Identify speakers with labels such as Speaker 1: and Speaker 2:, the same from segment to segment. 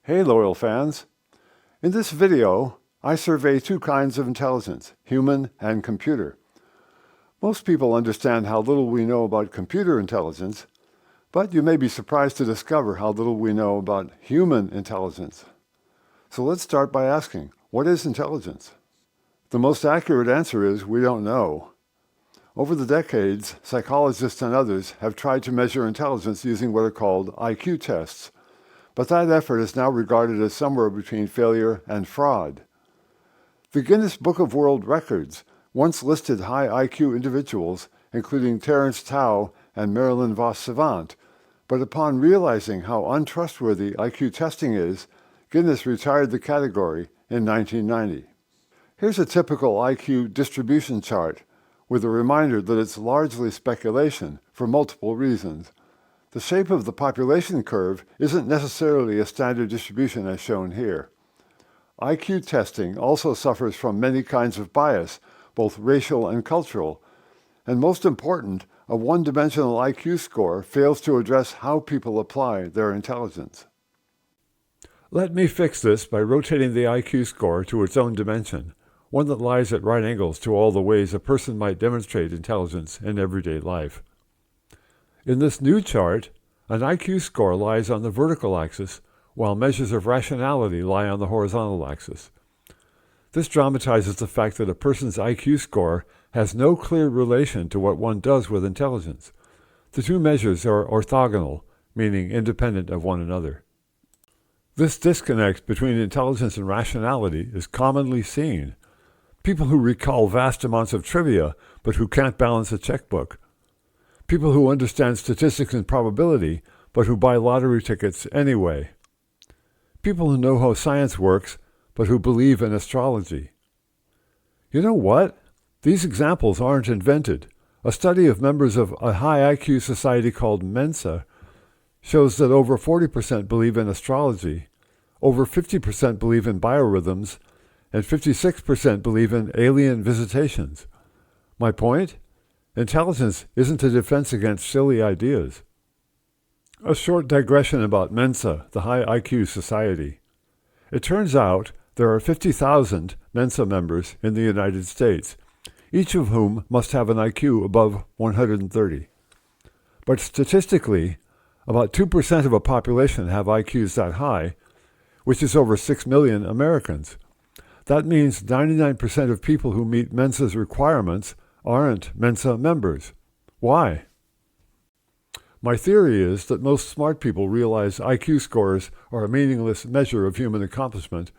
Speaker 1: Hey loyal fans! In this video, I survey two kinds of intelligence, human and computer. Most people understand how little we know about computer intelligence, but you may be surprised to discover how little we know about human intelligence. So let's start by asking, what is intelligence? The most accurate answer is we don't know. Over the decades, psychologists and others have tried to measure intelligence using what are called IQ tests. But that effort is now regarded as somewhere between failure and fraud. The Guinness Book of World Records once listed high IQ individuals, including Terence Tao and Marilyn Vos Savant, but upon realizing how untrustworthy IQ testing is, Guinness retired the category in 1990. Here's a typical IQ distribution chart, with a reminder that it's largely speculation for multiple reasons. The shape of the population curve isn't necessarily a standard distribution as shown here. IQ testing also suffers from many kinds of bias, both racial and cultural, and most important, a one-dimensional IQ score fails to address how people apply their intelligence. Let me fix this by rotating the IQ score to its own dimension, one that lies at right angles to all the ways a person might demonstrate intelligence in everyday life. In this new chart, an IQ score lies on the vertical axis, while measures of rationality lie on the horizontal axis. This dramatizes the fact that a person's IQ score has no clear relation to what one does with intelligence. The two measures are orthogonal, meaning independent of one another. This disconnect between intelligence and rationality is commonly seen. People who recall vast amounts of trivia, but who can't balance a checkbook. People who understand statistics and probability, but who buy lottery tickets anyway. People who know how science works, but who believe in astrology. You know what? These examples aren't invented. A study of members of a high IQ society called Mensa shows that over 40% believe in astrology, over 50% believe in biorhythms, and 56% believe in alien visitations. My point? Intelligence isn't a defense against silly ideas. A short digression about Mensa, the high IQ society. It turns out there are 50,000 Mensa members in the United States, each of whom must have an IQ above 130. But statistically, about 2% of a population have IQs that high, which is over 6 million Americans. That means 99% of people who meet Mensa's requirements aren't Mensa members. Why? My theory is that most smart people realize IQ scores are a meaningless measure of human accomplishment,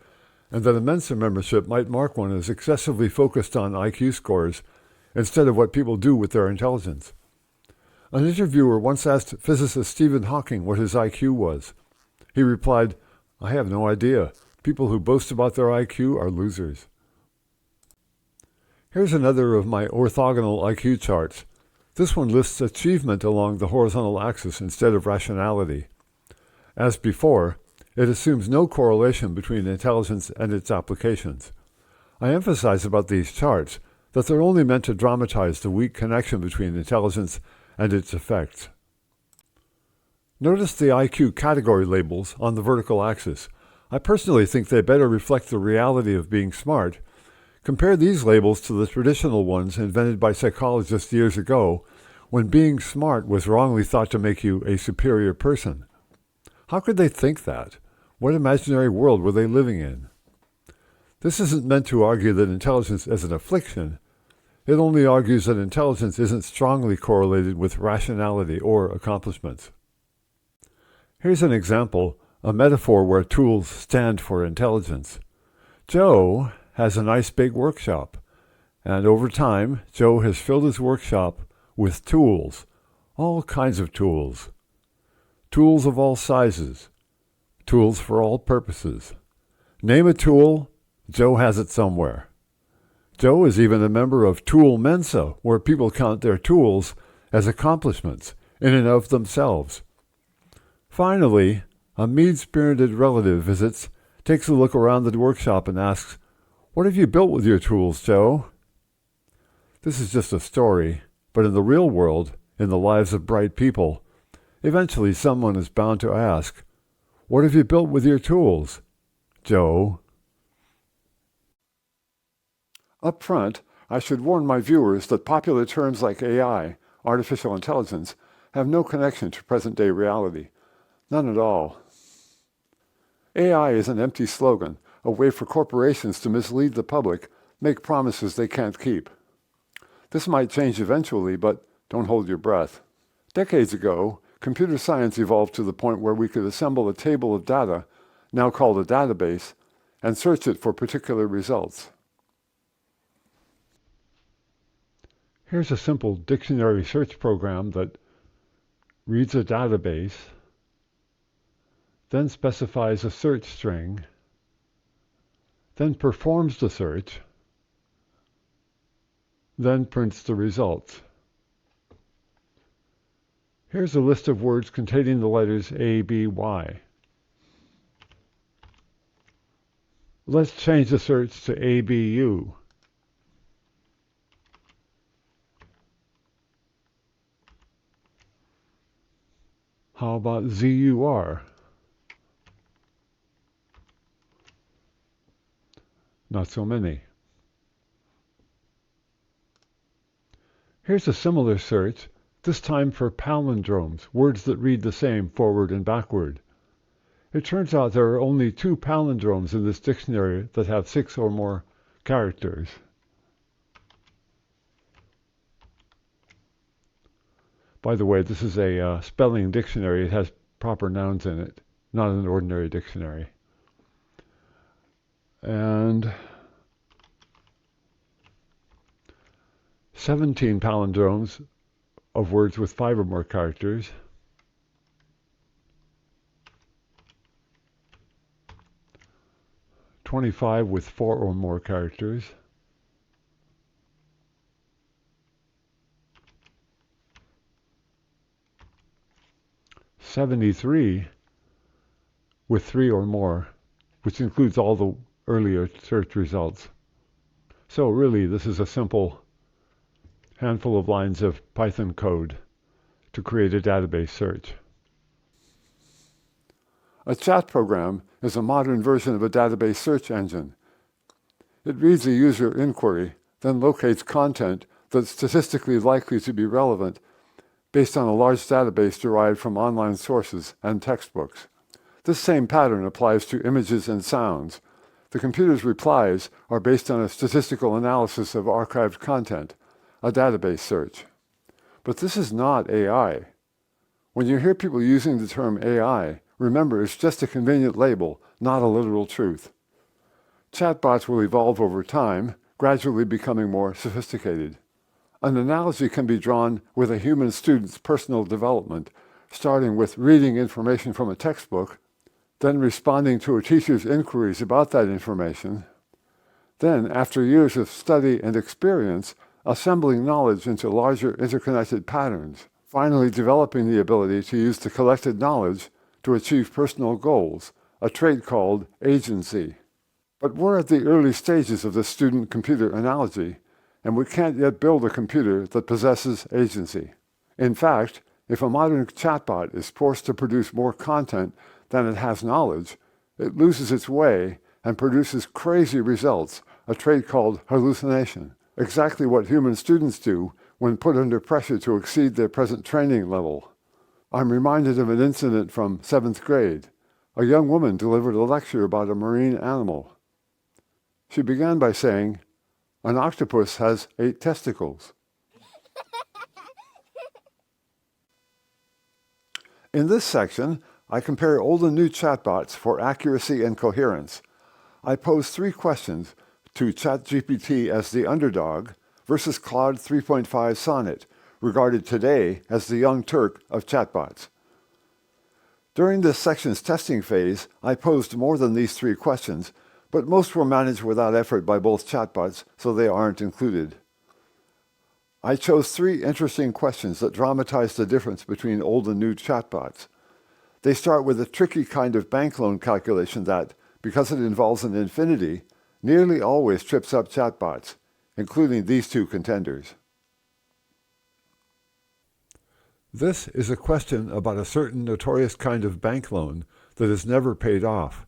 Speaker 1: and that a Mensa membership might mark one as excessively focused on IQ scores instead of what people do with their intelligence. An interviewer once asked physicist Stephen Hawking what his IQ was. He replied, "I have no idea. People who boast about their IQ are losers." Here's another of my orthogonal IQ charts. This one lists achievement along the horizontal axis instead of rationality. As before, it assumes no correlation between intelligence and its applications. I emphasize about these charts that they're only meant to dramatize the weak connection between intelligence and its effects. Notice the IQ category labels on the vertical axis. I personally think they better reflect the reality of being smart. Compare these labels to the traditional ones invented by psychologists years ago, when being smart was wrongly thought to make you a superior person. How could they think that? What imaginary world were they living in? This isn't meant to argue that intelligence is an affliction. It only argues that intelligence isn't strongly correlated with rationality or accomplishments. Here's an example, a metaphor where tools stand for intelligence. Joe has a nice big workshop, and over time, Joe has filled his workshop with tools, all kinds of tools. Tools of all sizes, tools for all purposes. Name a tool, Joe has it somewhere. Joe is even a member of Tool Mensa, where people count their tools as accomplishments in and of themselves. Finally, a mean-spirited relative visits, takes a look around the workshop and asks, "What have you built with your tools, Joe?" This is just a story, but in the real world, in the lives of bright people, eventually someone is bound to ask, What have you built with your tools, Joe? Up front, I should warn my viewers that popular terms like AI, artificial intelligence, have no connection to present-day reality. None at all. AI is an empty slogan, a way for corporations to mislead the public, make promises they can't keep. This might change eventually, but don't hold your breath. Decades ago, computer science evolved to the point where we could assemble a table of data, now called a database, and search it for particular results. Here's a simple dictionary search program that reads a database, then specifies a search string, then performs the search, then prints the results. Here's a list of words containing the letters A, B, Y. Let's change the search to ABU. How about ZUR? Not so many. Here's a similar search, this time for palindromes, words that read the same forward and backward. It turns out there are only 2 palindromes in this dictionary that have 6 or more characters. By the way, this is a spelling dictionary. It has proper nouns in it, not an ordinary dictionary. And 17 palindromes of words with 5 or more characters. $25 with 4 or more characters. $73 with 3 or more, which includes all the earlier search results. So really, this is a simple handful of lines of Python code to create a database search. A chat program is a modern version of a database search engine. It reads a user inquiry, then locates content that's statistically likely to be relevant based on a large database derived from online sources and textbooks. This same pattern applies to images and sounds. The computer's replies are based on a statistical analysis of archived content, a database search. But this is not AI. When you hear people using the term AI, remember it's just a convenient label, not a literal truth. Chatbots will evolve over time, gradually becoming more sophisticated. An analogy can be drawn with a human student's personal development, starting with reading information from a textbook, then responding to a teacher's inquiries about that information, then, after years of study and experience, assembling knowledge into larger interconnected patterns, finally developing the ability to use the collected knowledge to achieve personal goals, a trait called agency. But we're at the early stages of the student-computer analogy, and we can't yet build a computer that possesses agency. In fact, if a modern chatbot is forced to produce more content than it has knowledge, it loses its way and produces crazy results, a trait called hallucination, exactly what human students do when put under pressure to exceed their present training level. I'm reminded of an incident from 7th grade. A young woman delivered a lecture about a marine animal. She began by saying, "An octopus has 8 testicles." In this section, I compare old and new chatbots for accuracy and coherence. I pose 3 questions to ChatGPT as the underdog versus Claude 3.5 Sonnet, regarded today as the young Turk of chatbots. During this section's testing phase, I posed more than these 3 questions, but most were managed without effort by both chatbots, so they aren't included. I chose 3 interesting questions that dramatize the difference between old and new chatbots. They start with a tricky kind of bank loan calculation that, because it involves an infinity, nearly always trips up chatbots, including these 2 contenders. This is a question about a certain notorious kind of bank loan that is never paid off.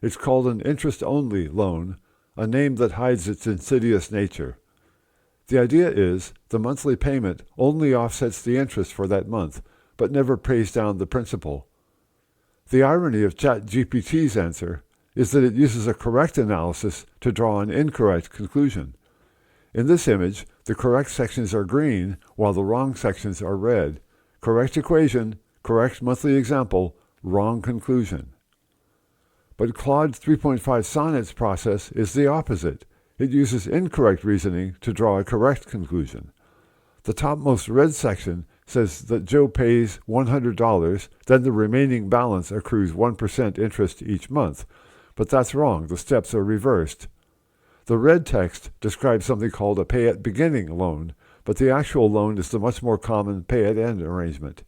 Speaker 1: It's called an interest-only loan, a name that hides its insidious nature. The idea is the monthly payment only offsets the interest for that month, but never pays down the principal. The irony of ChatGPT's answer is that it uses a correct analysis to draw an incorrect conclusion. In this image, the correct sections are green, while the wrong sections are red. Correct equation, correct monthly example, wrong conclusion. But Claude 3.5 Sonnet's process is the opposite. It uses incorrect reasoning to draw a correct conclusion. The topmost red section says that Joe pays $100, then the remaining balance accrues 1% interest each month. But that's wrong. The steps are reversed. The red text describes something called a pay-at-beginning loan, but the actual loan is the much more common pay-at-end arrangement.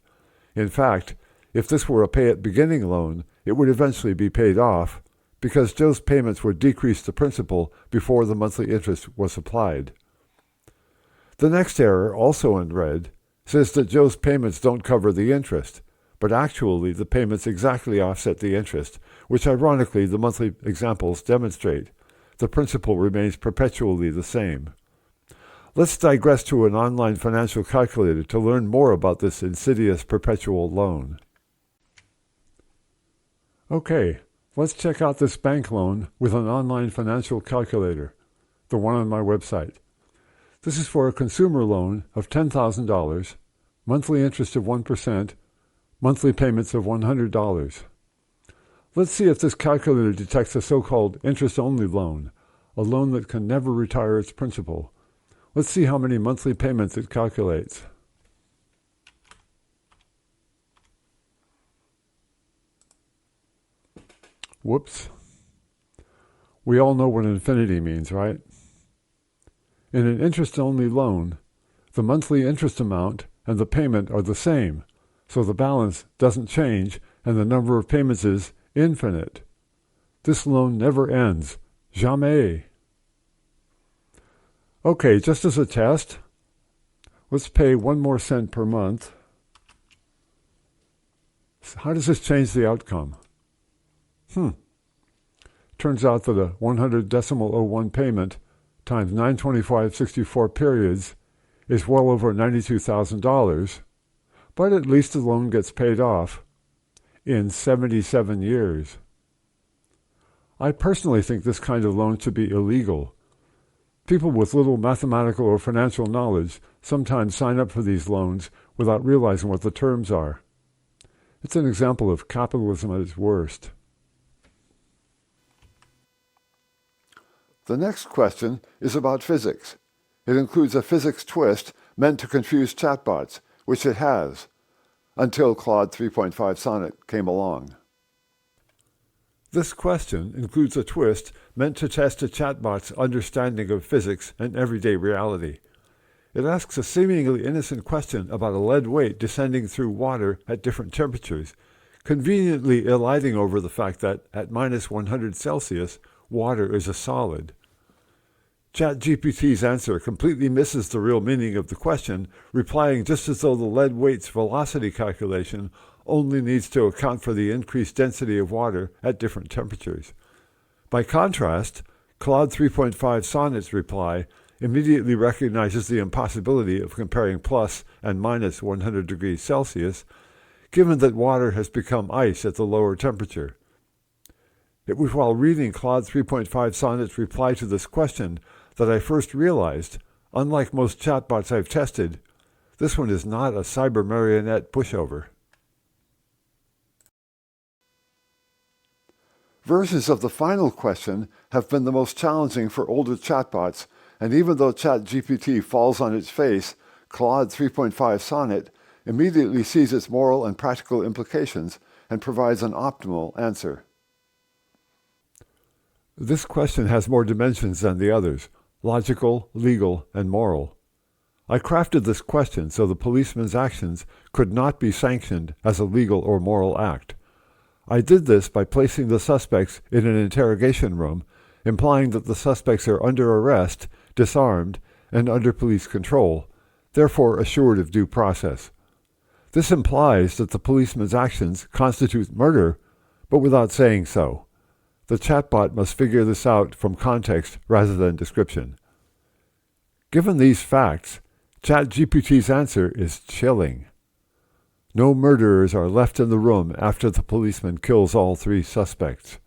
Speaker 1: In fact, if this were a pay-at-beginning loan, it would eventually be paid off, because Joe's payments would decrease the principal before the monthly interest was applied. The next error, also in red, says that Joe's payments don't cover the interest, but actually the payments exactly offset the interest, which ironically the monthly examples demonstrate. The principal remains perpetually the same. Let's digress to an online financial calculator to learn more about this insidious perpetual loan. Okay, let's check out this bank loan with an online financial calculator, the one on my website. This is for a consumer loan of $10,000, monthly interest of 1%, monthly payments of $100. Let's see if this calculator detects a so-called interest-only loan, a loan that can never retire its principal. Let's see how many monthly payments it calculates. Whoops. We all know what infinity means, right? In an interest-only loan, the monthly interest amount and the payment are the same, so the balance doesn't change and the number of payments is infinite. This loan never ends. Jamais. Okay, just as a test, let's pay 1 more cent per month. How does this change the outcome? Turns out that a 100.01 payment times 925.64 periods is well over $92,000, but at least the loan gets paid off in 77 years. I personally think this kind of loan should be illegal. People with little mathematical or financial knowledge sometimes sign up for these loans without realizing what the terms are. It's an example of capitalism at its worst. The next question is about physics. It includes a physics twist meant to confuse chatbots, which it has, until Claude 3.5 Sonnet came along. This question includes a twist meant to test a chatbot's understanding of physics and everyday reality. It asks a seemingly innocent question about a lead weight descending through water at different temperatures, conveniently eliding over the fact that at minus 100 Celsius, water is a solid. ChatGPT's answer completely misses the real meaning of the question, replying just as though the lead weight's velocity calculation only needs to account for the increased density of water at different temperatures. By contrast, Claude 3.5 Sonnet's reply immediately recognizes the impossibility of comparing plus and minus 100 degrees Celsius, given that water has become ice at the lower temperature. It was while reading Claude 3.5 Sonnet's reply to this question that I first realized, unlike most chatbots I've tested, this one is not a cyber marionette pushover. Versions of the final question have been the most challenging for older chatbots, and even though ChatGPT falls on its face, Claude 3.5 Sonnet immediately sees its moral and practical implications and provides an optimal answer. This question has more dimensions than the others: logical, legal, and moral. I crafted this question so the policeman's actions could not be sanctioned as a legal or moral act. I did this by placing the suspects in an interrogation room, implying that the suspects are under arrest, disarmed, and under police control, therefore assured of due process. This implies that the policeman's actions constitute murder, but without saying so. The chatbot must figure this out from context rather than description. Given these facts, ChatGPT's answer is chilling. No murderers are left in the room after the policeman kills all 3 suspects.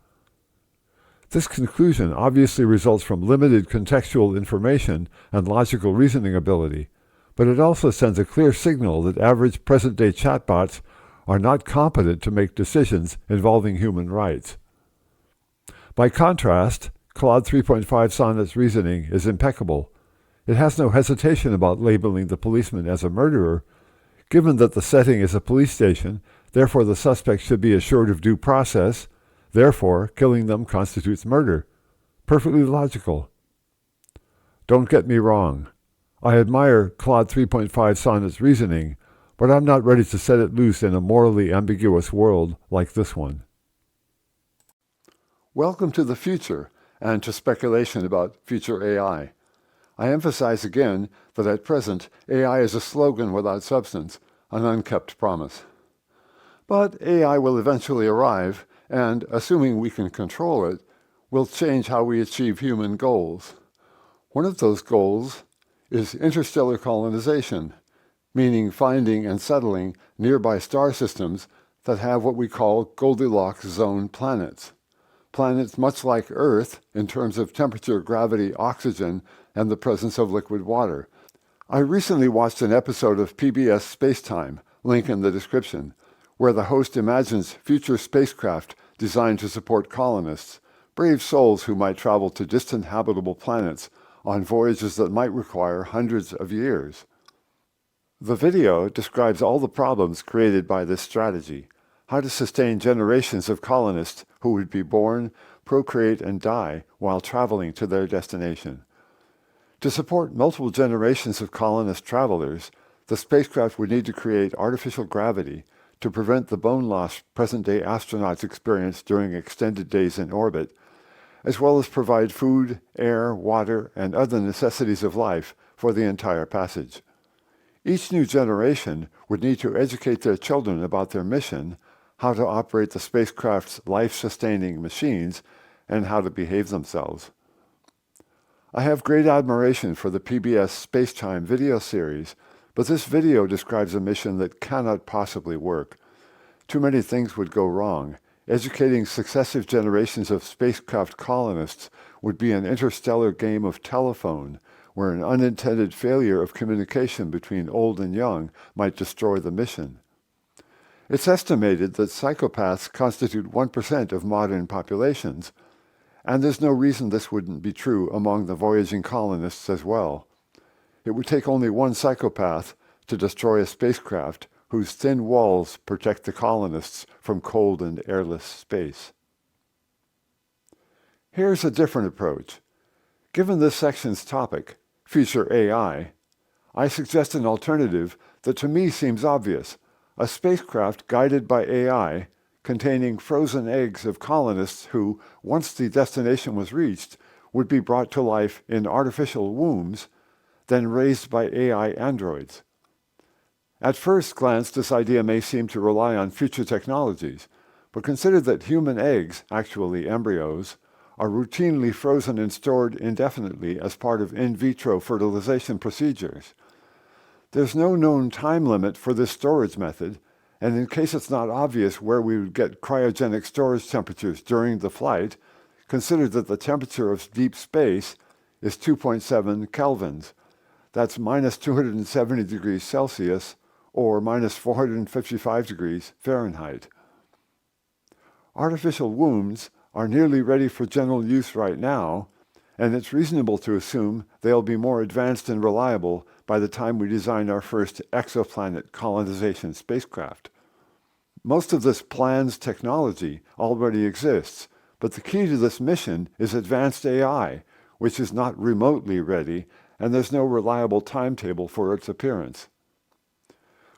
Speaker 1: This conclusion obviously results from limited contextual information and logical reasoning ability, but it also sends a clear signal that average present-day chatbots are not competent to make decisions involving human rights. By contrast, Claude 3.5 Sonnet's reasoning is impeccable. It has no hesitation about labeling the policeman as a murderer. Given that the setting is a police station, therefore the suspect should be assured of due process, therefore killing them constitutes murder. Perfectly logical. Don't get me wrong. I admire Claude 3.5 Sonnet's reasoning, but I'm not ready to set it loose in a morally ambiguous world like this one. Welcome to the future and to speculation about future AI. I emphasize again that at present, AI is a slogan without substance, an unkept promise. But AI will eventually arrive, and, assuming we can control it, will change how we achieve human goals. One of those goals is interstellar colonization, meaning finding and settling nearby star systems that have what we call Goldilocks zone planets. Planets much like Earth in terms of temperature, gravity, oxygen, and the presence of liquid water. I recently watched an episode of PBS SpaceTime, link in the description, where the host imagines future spacecraft designed to support colonists, brave souls who might travel to distant habitable planets on voyages that might require hundreds of years. The video describes all the problems created by this strategy, how to sustain generations of colonists who would be born, procreate, and die while traveling to their destination. To support multiple generations of colonist travelers, the spacecraft would need to create artificial gravity to prevent the bone loss present-day astronauts experience during extended days in orbit, as well as provide food, air, water, and other necessities of life for the entire passage. Each new generation would need to educate their children about their mission, how to operate the spacecraft's life-sustaining machines, and how to behave themselves. I have great admiration for the PBS SpaceTime video series, but this video describes a mission that cannot possibly work. Too many things would go wrong. Educating successive generations of spacecraft colonists would be an interstellar game of telephone, where an unintended failure of communication between old and young might destroy the mission. It's estimated that psychopaths constitute 1% of modern populations, and there's no reason this wouldn't be true among the voyaging colonists as well. It would take only one psychopath to destroy a spacecraft whose thin walls protect the colonists from cold and airless space. Here's a different approach. Given this section's topic, future AI, I suggest an alternative that to me seems obvious: a spacecraft guided by AI containing frozen eggs of colonists who, once the destination was reached, would be brought to life in artificial wombs, then raised by AI androids. At first glance, this idea may seem to rely on future technologies, but consider that human eggs, actually embryos, are routinely frozen and stored indefinitely as part of in vitro fertilization procedures. There's no known time limit for this storage method, and in case it's not obvious where we would get cryogenic storage temperatures during the flight, consider that the temperature of deep space is 2.7 kelvins. That's minus 270 degrees Celsius, or minus 455 degrees Fahrenheit. Artificial wombs are nearly ready for general use right now, and it's reasonable to assume they'll be more advanced and reliable by the time we design our first exoplanet colonization spacecraft. Most of this planned technology already exists, but the key to this mission is advanced AI, which is not remotely ready, and there's no reliable timetable for its appearance.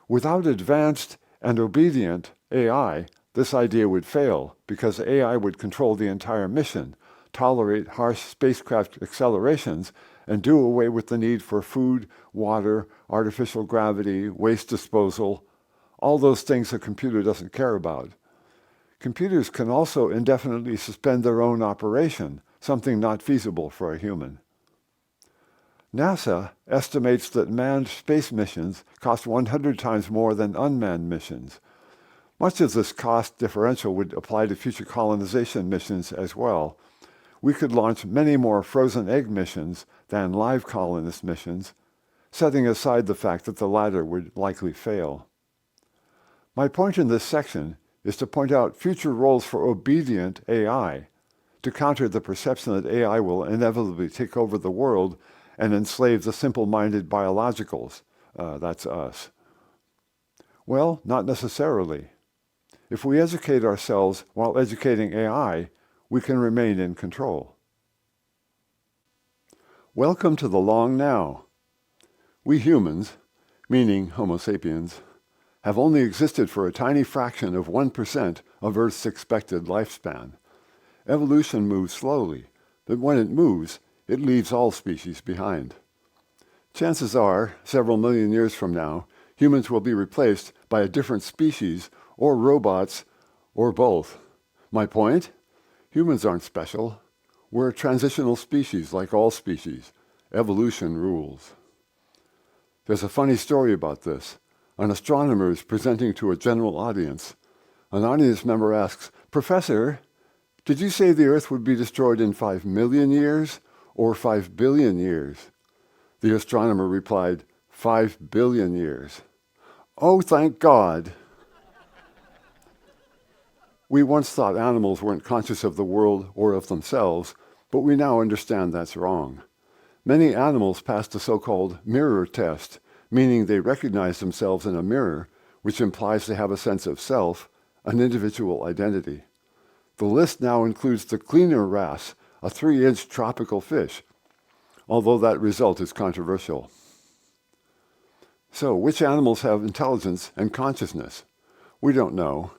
Speaker 1: Without advanced and obedient AI, this idea would fail, because AI would control the entire mission, tolerate harsh spacecraft accelerations, and do away with the need for food, water, artificial gravity, waste disposal, all those things a computer doesn't care about. Computers can also indefinitely suspend their own operation, something not feasible for a human. NASA estimates that manned space missions cost 100 times more than unmanned missions. Much of this cost differential would apply to future colonization missions as well. We could launch many more frozen egg missions than live colonist missions, setting aside the fact that the latter would likely fail. My point in this section is to point out future roles for obedient AI, to counter the perception that AI will inevitably take over the world and enslave the simple-minded biologicals. That's us. Well, not necessarily. If we educate ourselves while educating AI, we can remain in control. Welcome to the long now. We humans, meaning Homo sapiens, have only existed for a tiny fraction of 1% of Earth's expected lifespan. Evolution moves slowly, but when it moves, it leaves all species behind. Chances are, several million years from now, humans will be replaced by a different species or robots, or both. My point? Humans aren't special. We're a transitional species like all species. Evolution rules. There's a funny story about this. An astronomer is presenting to a general audience. An audience member asks, "Professor, did you say the Earth would be destroyed in 5 million years or 5 billion years?" The astronomer replied, 5 billion years. "Oh, thank God." We once thought animals weren't conscious of the world or of themselves, but we now understand that's wrong. Many animals pass the so-called mirror test, meaning they recognize themselves in a mirror, which implies they have a sense of self, an individual identity. The list now includes the cleaner wrasse, a 3-inch tropical fish, although that result is controversial. So, which animals have intelligence and consciousness? We don't know.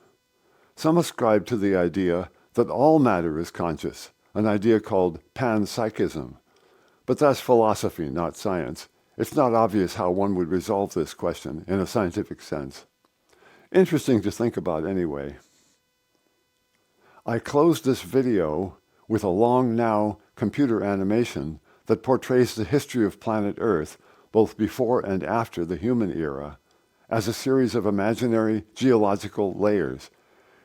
Speaker 1: Some ascribe to the idea that all matter is conscious, an idea called Panpsychism. But that's philosophy, not science. It's not obvious how one would resolve this question in a scientific sense. Interesting to think about anyway. I closed this video with a long now computer animation that portrays the history of planet Earth, both before and after the human era, as a series of imaginary geological layers.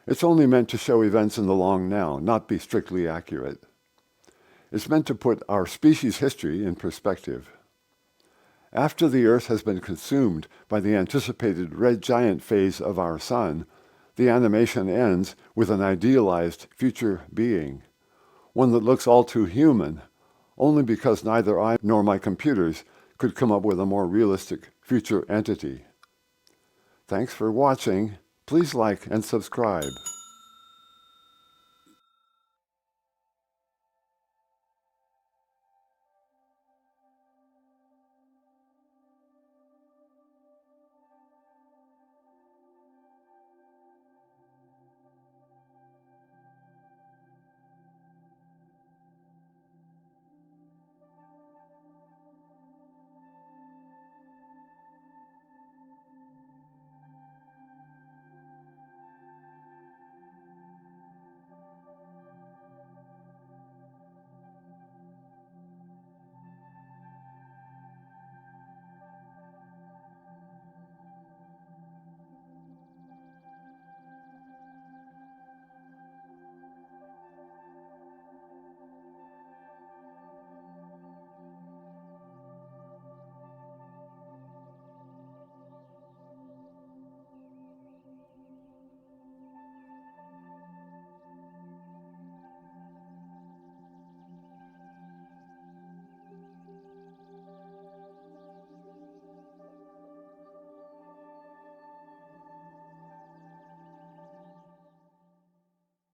Speaker 1: It's only meant to show events in the long now, not be strictly accurate. It's meant to put our species' history in perspective. After the Earth has been consumed by the anticipated red giant phase of our sun, the animation ends with an idealized future being, one that looks all too human, only because neither I nor my computers could come up with a more realistic future entity. Thanks for watching. Please like and subscribe.